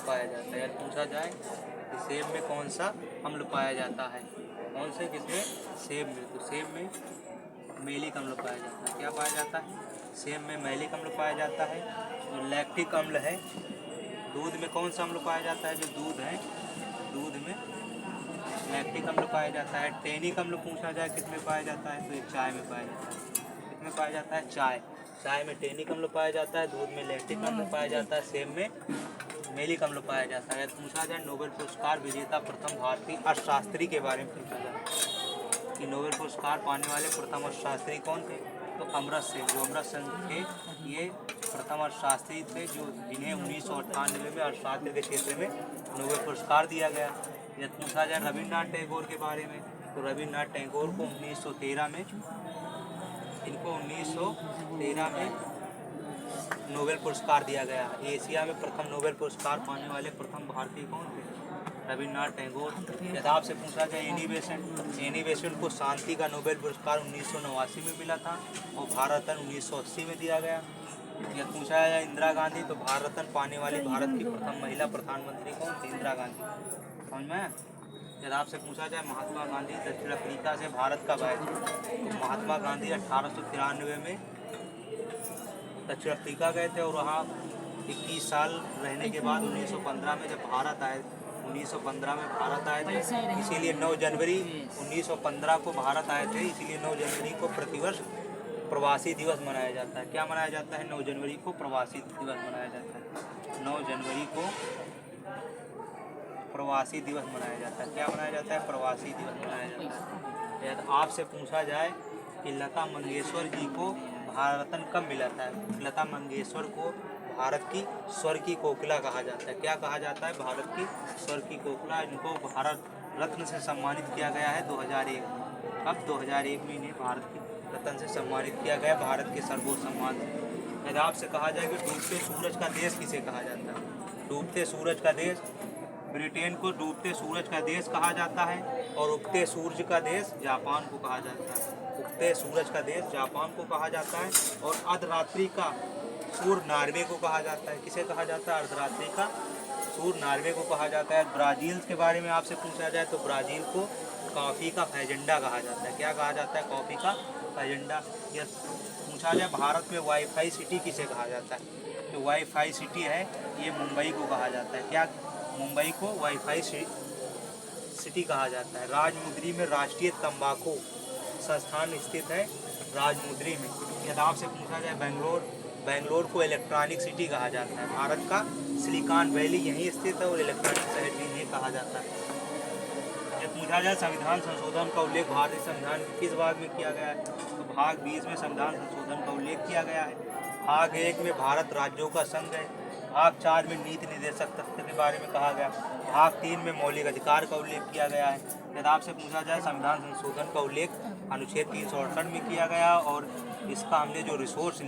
पाया जाता है। या पूछा जाए कि सेब में कौन सा अम्ल पाया जाता है, कौन से किसमें, सेब में, तो सेब में मैलिक अम्ल पाया जाता है। क्या पाया जाता है, सेब में मैलिक अम्ल पाया जाता है। जो लैक्टिक अम्ल है, दूध में कौन सा अम्ल पाया जाता है, जो दूध है, दूध में लैक्टिक अम्ल पाया जाता है। टैनिक अम्ल पूछा जाए किसमें पाया जाता है, तो ये चाय में पाया जाता है। किसमें पाया जाता है, चाय में टैनिक अम्ल पाया जाता है, दूध में लैक्टिक अम्ल पाया जाता है, सेब में मैलिक अम्ल पाया जाता है। पूछा जाए नोबेल पुरस्कार विजेता प्रथम भारतीय अर्थशास्त्री के बारे में पूछा जाए कि नोबेल पुरस्कार पाने वाले प्रथम अर्थशास्त्री कौन थे, तो अमर्त्य सेन। जो अमर्त्य सेन थे ये प्रथम अर्थशास्त्री थे जो जिन्हें 1998 में अर्थशास्त्र के क्षेत्र में नोबेल पुरस्कार दिया गया। यदि पूछा जाए रविन्द्रनाथ टैगोर के बारे में, तो रविन्द्रनाथ टैगोर को 1913 में, इनको 1913 में नोबेल पुरस्कार दिया गया। एशिया में प्रथम नोबेल पुरस्कार पाने वाले प्रथम भारतीय कौन थे, रविन्द्रनाथ टैगोर। यदि आपसे पूछा जाए एनी बेसेंट को शांति का नोबेल पुरस्कार 1989 में मिला था और भारत रत्न 1980 में दिया गया। यदि पूछा जाए इंदिरा गांधी, तो भारत रत्न पाने वाली भारत की प्रथम महिला प्रधानमंत्री कौन थी, इंदिरा गांधी। समझ में। यदि आपसे पूछा जाए महात्मा गांधी दक्षिण अफ्रीका से भारत कब आए थे, तो महात्मा गांधी 1893 में दक्षिण अफ्रीका गए थे और वहाँ 21 साल रहने के बाद 1915 में जब भारत आए, 1915 में भारत आए थे, इसीलिए 9 जनवरी 1915 को भारत आए थे, इसीलिए 9 जनवरी को प्रतिवर्ष प्रवासी दिवस मनाया जाता है। क्या मनाया जाता है, 9 जनवरी को प्रवासी दिवस मनाया जाता है। 9 जनवरी को प्रवासी दिवस मनाया जाता है। क्या मनाया जाता है, प्रवासी दिवस मनाया जाता है। यदि आपसे पूछा जाए कि लता मंगेशकर जी को भारत रत्न कब मिला था, लता मंगेशकर को भारत की स्वर की कोकिला कहा जाता है। क्या कहा जाता है, भारत की स्वर की कोकिला। इनको भारत रत्न से सम्मानित किया गया है 2001 में। अब 2001 में इन्हें भारत की रत्न से सम्मानित किया गया, भारत के सर्वोच्च सम्मान। यदि आपसे कहा जाए कि डूबते सूरज का देश किसे कहा जाता है, डूबते सूरज का देश, ब्रिटेन को डूबते सूरज का देश कहा जाता है और उगते सूरज का देश जापान को कहा जाता है। उगते सूरज का देश जापान को कहा जाता है और अर्धरात्रि का सूर्य नॉर्वे को कहा जाता है। किसे कहा जाता है, अर्धरात्रि का सूर्य नॉर्वे को कहा जाता है। ब्राज़ील के बारे में आपसे पूछा जाए तो ब्राज़ील को कॉफ़ी का फैजेंडा कहा जाता है। क्या कहा जाता है, कॉफ़ी का फैजेंडा। या पूछा जाए भारत में वाईफाई सिटी किसे कहा जाता है, जो वाईफाई सिटी है ये मुंबई को कहा जाता है। क्या, मुंबई को वाईफाई सिटी कहा जाता है। राजमुंद्री में राष्ट्रीय तंबाकू संस्थान स्थित है, राजमुंद्री में। यदि आपसे पूछा जाए बेंगलोर को इलेक्ट्रॉनिक सिटी कहा जाता है। भारत का सिलिकॉन वैली यहीं स्थित है और इलेक्ट्रॉनिक शहर भी यहीं कहा जाता है। जब पूछा जाए संविधान संशोधन का उल्लेख भारतीय संविधान के किस भाग में किया गया है, तो भाग 20 में संविधान संशोधन का उल्लेख किया गया है। भाग 1 में भारत राज्यों का संघ है। भाग 4 में नीति निर्देशक तत्व के बारे में कहा गया। भाग 3 में मौलिक अधिकार का उल्लेख किया गया है। यदि आपसे पूछा जाए संविधान संशोधन का उल्लेख अनुच्छेद 368 में किया गया और इसका हमने जो रिसोर्स